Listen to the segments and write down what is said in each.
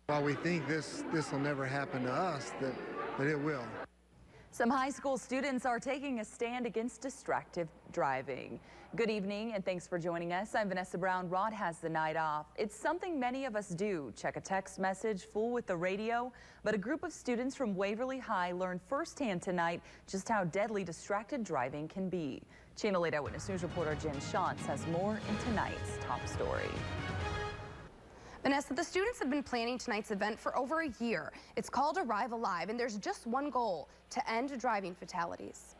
While we think this will never happen to us, that it will. Some high school students are taking a stand against distracted driving. Good evening and thanks for joining us. I'm Vanessa Brown. Rod has the night off. It's something many of us do. Check a text message, fool with the radio. But a group of students from Waverly High learned firsthand tonight just how deadly distracted driving can be. Channel 8 Eyewitness News reporter Jen Shantz has more in tonight's top story. Vanessa, the students have been planning tonight's event for over a year. It's called Arrive Alive, and there's just one goal: to end driving fatalities.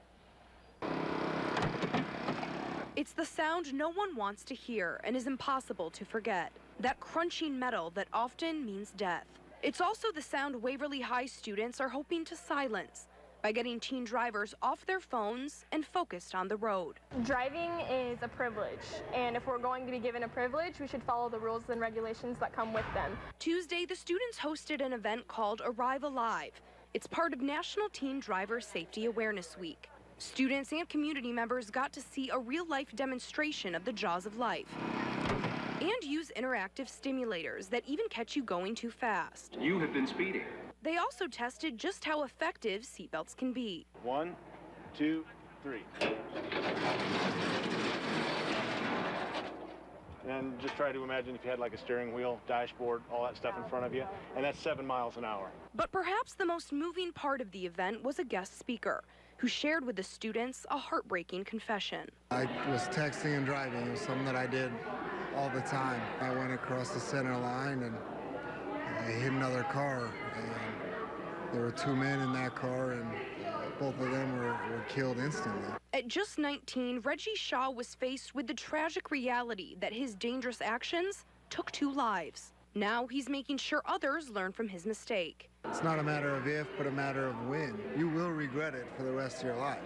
It's the sound no one wants to hear and is impossible to forget. That crunching metal that often means death. It's also the sound Waverly High students are hoping to silence by getting teen drivers off their phones and focused on the road. Driving is a privilege, and if we're going to be given a privilege, we should follow the rules and regulations that come with them. Tuesday, the students hosted an event called Arrive Alive. It's part of National Teen Driver Safety Awareness Week. Students and community members got to see a real-life demonstration of the jaws of life and use interactive stimulators that even catch you going too fast. You have been speeding. They also tested just how effective seatbelts can be. 1, 2, 3. And just try to imagine if you had like a steering wheel, dashboard, all that stuff in front of you, and that's 7 miles an hour. But perhaps the most moving part of the event was a guest speaker who shared with the students a heartbreaking confession. I was texting and driving. It was something that I did all the time. I went across the center line and I hit another car. There were 2 men in that car, and both of them were killed instantly. At just 19, Reggie Shaw was faced with the tragic reality that his dangerous actions took 2 lives. Now he's making sure others learn from his mistake. It's not a matter of if, but a matter of when. You will regret it for the rest of your life.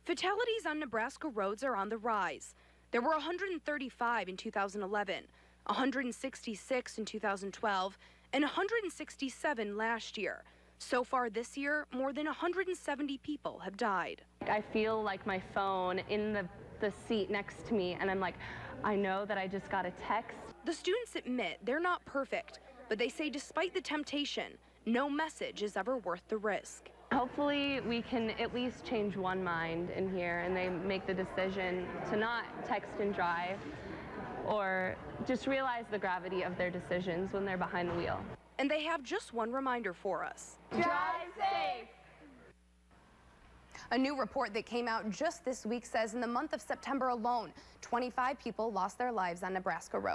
Fatalities on Nebraska roads are on the rise. There were 135 in 2011, 166 in 2012, and 167 last year. So far this year, more than 170 people have died. I feel like my phone in the seat next to me, and I'm like, I know that I just got a text. The students admit they're not perfect, but they say despite the temptation, no message is ever worth the risk. Hopefully we can at least change one mind in here and they make the decision to not text and drive, or just realize the gravity of their decisions when they're behind the wheel. And they have just one reminder for us. Drive safe! A new report that came out just this week says in the month of September alone, 25 people lost their lives on Nebraska roads.